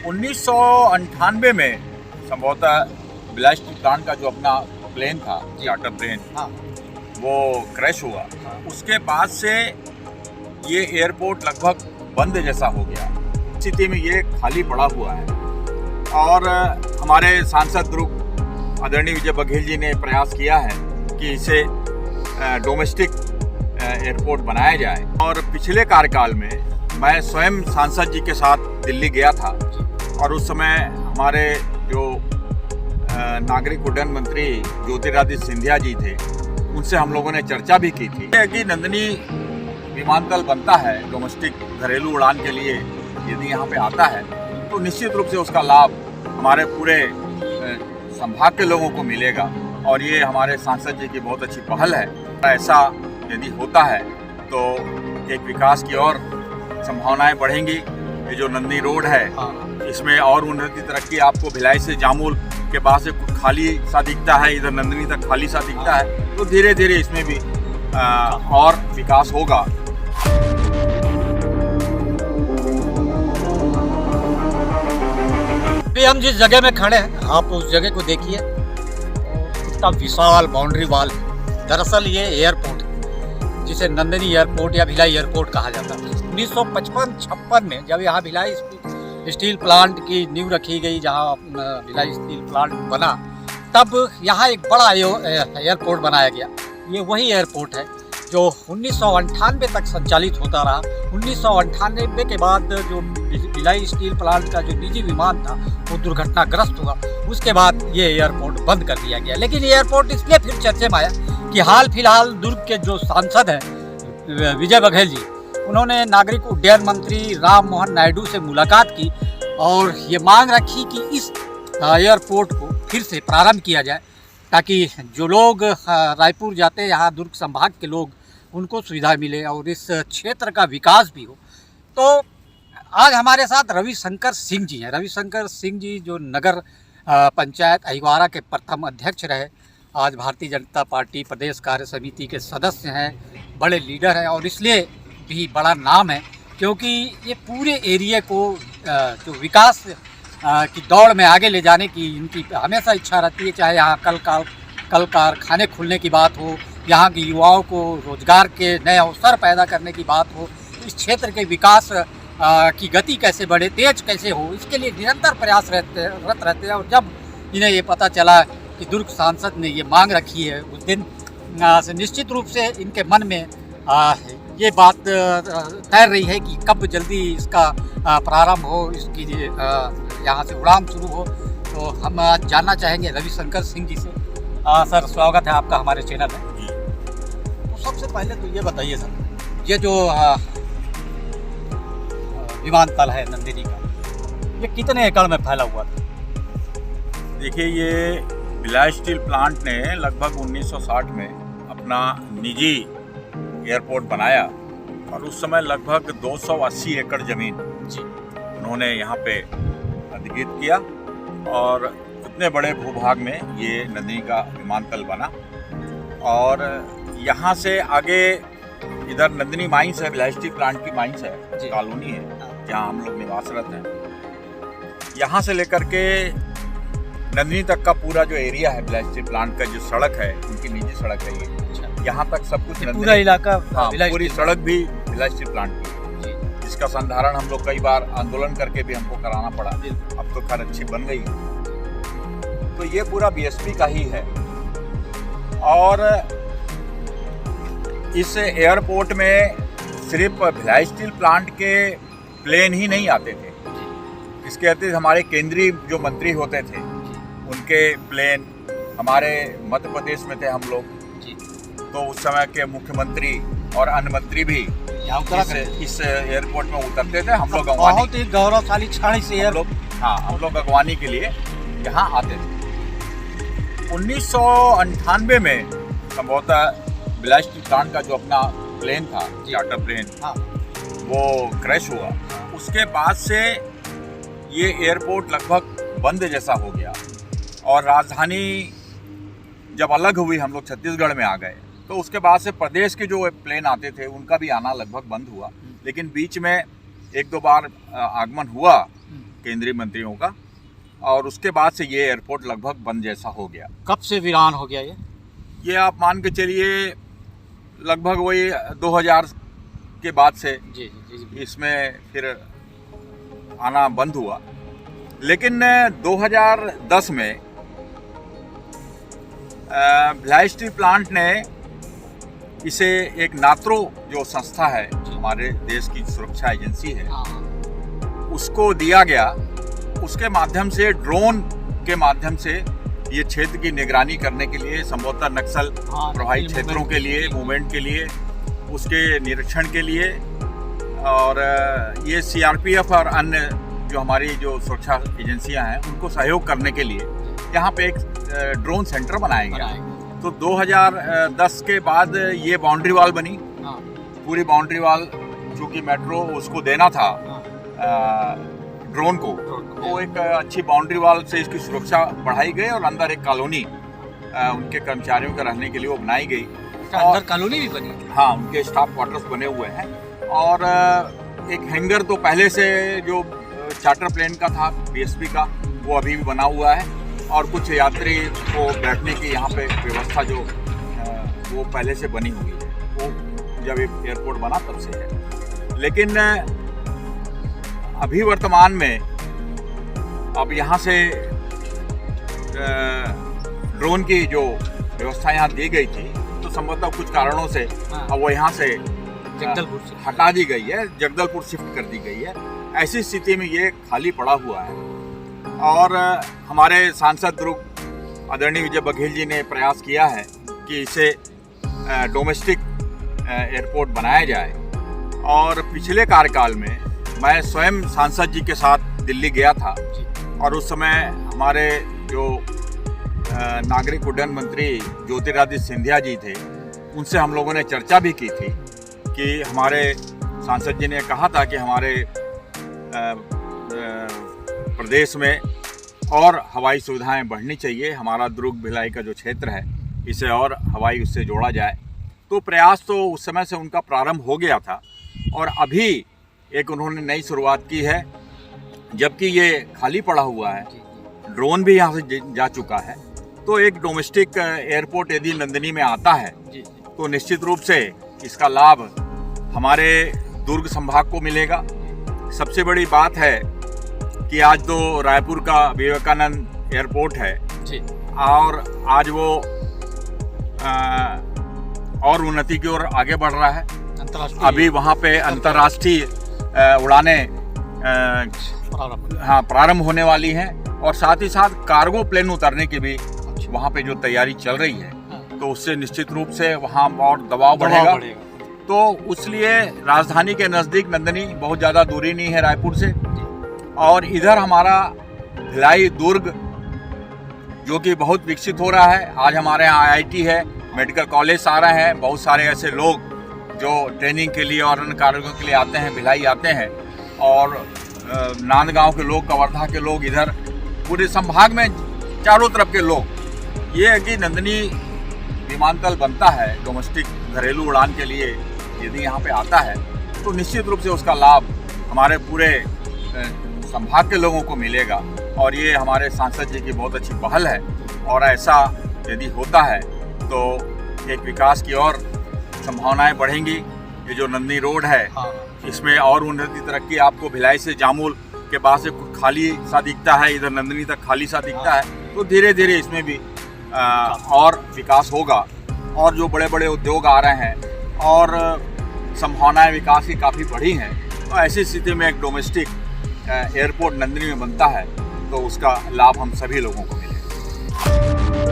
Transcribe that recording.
1998 में संभवतः Bhilai steel plant का जो अपना प्लेन था, चार्टर प्लेन, वो क्रैश हुआ। उसके बाद से ये एयरपोर्ट लगभग बंद जैसा हो गया। स्थिति में ये खाली पड़ा हुआ है और हमारे सांसद द्रुक आदरणीय विजय बघेल जी ने प्रयास किया है कि इसे डोमेस्टिक एयरपोर्ट बनाया जाए। और पिछले कार्यकाल में मैं स्वयं सांसद जी के साथ दिल्ली गया था और उस समय हमारे जो नागरिक उड्डयन मंत्री ज्योतिरादित्य सिंधिया जी थे, उनसे हम लोगों ने चर्चा भी की थी कि नंदिनी विमानतल बनता है डोमेस्टिक घरेलू उड़ान के लिए, यदि यहाँ पे आता है तो निश्चित रूप से उसका लाभ हमारे पूरे संभाग के लोगों को मिलेगा और ये हमारे सांसद जी की बहुत अच्छी पहल है। ऐसा यदि होता है तो एक विकास की और संभावनाएं बढ़ेंगी। ये जो नंदिनी रोड है, इसमें और उन्नति तरक्की आपको भिलाई से जामुल के बाद से कुछ खाली सा दिखता है, इधर नंदिनी तक खाली सा दिखता है, तो धीरे धीरे इसमें भी और विकास होगा। अभी हम जिस जगह में खड़े हैं, आप उस जगह को देखिए, कितना विशाल बाउंड्री वॉल। दरअसल ये एयरपोर्ट है जिसे नंदिनी एयरपोर्ट या भिलाई एयरपोर्ट कहा जाता है। 1955-56 में जब यहाँ भिलाई स्टील प्लांट की नींव रखी गई, जहाँ भिलाई स्टील प्लांट बना, तब यहाँ एक बड़ा एयरपोर्ट बनाया गया। ये वही एयरपोर्ट है जो 1998 तक संचालित होता रहा। 1998 के बाद जो भिलाई स्टील प्लांट का जो निजी विमान था वो दुर्घटनाग्रस्त हुआ। उसके बाद ये एयरपोर्ट बंद कर दिया गया। लेकिन ये एयरपोर्ट इसलिए फिर चर्चे में आया कि हाल फिलहाल दुर्ग के जो सांसद हैं विजय बघेल जी, उन्होंने नागरिक उड्डयन मंत्री राम मोहन नायडू से मुलाकात की और ये मांग रखी कि इस एयरपोर्ट को फिर से प्रारंभ किया जाए ताकि जो लोग रायपुर जाते हैं, यहाँ दुर्ग संभाग के लोग, उनको सुविधा मिले और इस क्षेत्र का विकास भी हो। तो आज हमारे साथ रविशंकर सिंह जी हैं। रविशंकर सिंह जी जो नगर पंचायत अहिवारा के प्रथम अध्यक्ष रहे, आज भारतीय जनता पार्टी प्रदेश कार्य समिति के सदस्य हैं, बड़े लीडर हैं और इसलिए भी बड़ा नाम है क्योंकि ये पूरे एरिया को जो विकास की दौड़ में आगे ले जाने की इनकी हमेशा इच्छा रहती है। चाहे यहाँ कल कारखाने खुलने की बात हो, यहाँ के युवाओं को रोजगार के नए अवसर पैदा करने की बात हो, इस क्षेत्र के विकास की गति कैसे बढ़े, तेज कैसे हो, इसके लिए निरंतर प्रयास रत रहते हैं। और जब इन्हें ये पता चला कि दुर्ग सांसद ने ये मांग रखी है, उस दिन से निश्चित रूप से इनके मन में ये बात तैर रही है कि कब जल्दी इसका प्रारंभ हो, इसकी यहाँ से उड़ान शुरू हो। तो हम आज जानना चाहेंगे रविशंकर सिंह जी से। सर, स्वागत है आपका हमारे चैनल में। तो सबसे पहले तो ये बताइए सर, ये जो विमानतल है नंदिनी का, ये कितने एकड़ में फैला हुआ था? देखिए, ये भिलाई स्टील प्लांट ने लगभग 1960 में अपना निजी एयरपोर्ट बनाया और उस समय लगभग 280 एकड़ जमीन उन्होंने यहाँ पे अधिग्रहित किया और इतने बड़े भूभाग में ये नंदिनी का विमानतल बना। और यहाँ से आगे इधर नंदिनी माइंस है, भिलाई स्टील प्लांट की माइंस है, कॉलोनी है जहाँ हम लोग निवासरत हैं। यहाँ से लेकर के नंदिनी तक का पूरा जो एरिया है भिलाई स्टील प्लांट का, जो सड़क है उनकी निजी सड़क है, ये यहाँ तक सब कुछ पूरा इलाका, पूरी सड़क भी भिलाई स्टील प्लांट की, जिसका संधारण हम लोग कई बार आंदोलन करके भी हमको कराना पड़ा। अब तो खैर अच्छी बन गई। तो ये पूरा बीएसपी का ही है। और इस एयरपोर्ट में सिर्फ भिलाई स्टील प्लांट के प्लेन ही नहीं आते थे, इसके अतिरिक्त हमारे केंद्रीय जो मंत्री होते थे उनके प्लेन, हमारे मध्य प्रदेश में थे हम लोग, तो उस समय के मुख्यमंत्री और अन्य मंत्री भी इस एयरपोर्ट में उतरते थे। हम लोग बहुत ही गौरवशाली क्षण से हम लोग अगवानी के लिए यहाँ आते थे। 1998 में संभवतः भिलाई स्टील प्लांट का जो अपना प्लेन था, चार्टर प्लेन, वो क्रैश हुआ। उसके बाद से ये एयरपोर्ट लगभग बंद जैसा हो गया और राजधानी जब अलग हुई, हम लोग छत्तीसगढ़ में आ गए, तो उसके बाद से प्रदेश के जो प्लेन आते थे उनका भी आना लगभग बंद हुआ। लेकिन बीच में एक दो बार आगमन हुआ केंद्रीय मंत्रियों का, और उसके बाद से ये एयरपोर्ट लगभग बंद जैसा हो गया। कब से वीरान हो गया ये आप मान के चलिए लगभग वही 2000 के बाद से जी जी इसमें फिर आना बंद हुआ। लेकिन 2010 में भिलाई स्टील प्लांट ने इसे एक नात्रो जो संस्था है, हमारे देश की सुरक्षा एजेंसी है, उसको दिया गया। उसके माध्यम से ड्रोन के माध्यम से ये क्षेत्र की निगरानी करने के लिए, संभवतः नक्सल प्रभावित क्षेत्रों के लिए, मूवमेंट के लिए, उसके निरीक्षण के लिए, और ये सीआरपीएफ और अन्य जो हमारी जो सुरक्षा एजेंसियां हैं उनको सहयोग करने के लिए यहाँ पे एक ड्रोन सेंटर बनाया गया। तो 2010 के बाद ये बाउंड्री वॉल बनी। पूरी बाउंड्री वॉल चूँकि मेट्रो उसको देना था ड्रोन को, तो एक अच्छी बाउंड्री वॉल से इसकी सुरक्षा बढ़ाई गई और अंदर एक कॉलोनी उनके कर्मचारियों के रहने के लिए वो बनाई गई। अंदर कॉलोनी भी बनी? हाँ, उनके स्टाफ क्वार्टर्स बने हुए हैं। और एक हैंगर तो पहले से जो चार्टर प्लेन का था, बीएसपी का, वो अभी भी बना हुआ है। और कुछ यात्री को बैठने की यहाँ पे व्यवस्था जो वो पहले से बनी हुई है, वो जब एयरपोर्ट बना तब से है। लेकिन अभी वर्तमान में अब यहाँ से ड्रोन की जो व्यवस्था यहाँ दी गई थी, तो संभवतः कुछ कारणों से अब वो यहाँ से जगदलपुर से हटा दी गई है, जगदलपुर शिफ्ट कर दी गई है। ऐसी स्थिति में ये खाली पड़ा हुआ है। और हमारे सांसद दुर्ग आदरणीय विजय बघेल जी ने प्रयास किया है कि इसे डोमेस्टिक एयरपोर्ट बनाया जाए। और पिछले कार्यकाल में मैं स्वयं सांसद जी के साथ दिल्ली गया था, और उस समय हमारे जो नागरिक उड्डयन मंत्री ज्योतिरादित्य सिंधिया जी थे, उनसे हम लोगों ने चर्चा भी की थी कि हमारे सांसद जी ने कहा था कि हमारे प्रदेश में और हवाई सुविधाएं बढ़नी चाहिए। हमारा दुर्ग भिलाई का जो क्षेत्र है, इसे और हवाई उससे जोड़ा जाए। तो प्रयास तो उस समय से उनका प्रारंभ हो गया था, और अभी एक उन्होंने नई शुरुआत की है। जबकि ये खाली पड़ा हुआ है, ड्रोन भी यहाँ से जा चुका है, तो एक डोमेस्टिक एयरपोर्ट यदि नंदिनी में आता है तो निश्चित रूप से इसका लाभ हमारे दुर्ग संभाग को मिलेगा। सबसे बड़ी बात है कि आज तो रायपुर का विवेकानंद एयरपोर्ट है जी, और आज वो और उन्नति की ओर आगे बढ़ रहा है। अभी वहाँ पे अंतर्राष्ट्रीय उड़ानें प्रारंभ होने वाली हैं, और साथ ही साथ कार्गो प्लेन उतरने की भी वहाँ पे जो तैयारी चल रही है, तो उससे निश्चित रूप से वहाँ और दबाव बढ़ेगा। तो इसलिए राजधानी के नज़दीक नंदिनी बहुत ज़्यादा दूरी नहीं है रायपुर से, और इधर हमारा भिलाई दुर्ग जो कि बहुत विकसित हो रहा है। आज हमारे यहाँ IIT है, मेडिकल कॉलेज आ रहे हैं, बहुत सारे ऐसे लोग जो ट्रेनिंग के लिए और अन्य कार्यों के लिए आते हैं, भिलाई आते हैं। और नांदगांव के लोग, कवर्धा के लोग, इधर पूरे संभाग में चारों तरफ के लोग, ये है कि नंदिनी विमानतल बनता है डोमेस्टिक घरेलू उड़ान के लिए, यदि यहाँ पे आता है तो निश्चित रूप से उसका लाभ हमारे पूरे संभाग के लोगों को मिलेगा। और ये हमारे सांसद जी की बहुत अच्छी पहल है, और ऐसा यदि होता है तो एक विकास की और संभावनाएं बढ़ेंगी। ये जो नंदिनी रोड है, इसमें और उन्नति तरक्की आपको भिलाई से जामुल के बाद से खाली सा दिखता है, इधर नंदिनी तक खाली सा दिखता है, तो धीरे धीरे इसमें भी और विकास होगा। और जो बड़े बड़े उद्योग आ रहे हैं और संभावनाएं विकास की काफ़ी बढ़ी हैं, तो ऐसी स्थिति में एक डोमेस्टिक एयरपोर्ट नंदिनी में बनता है तो उसका लाभ हम सभी लोगों को मिलेगा।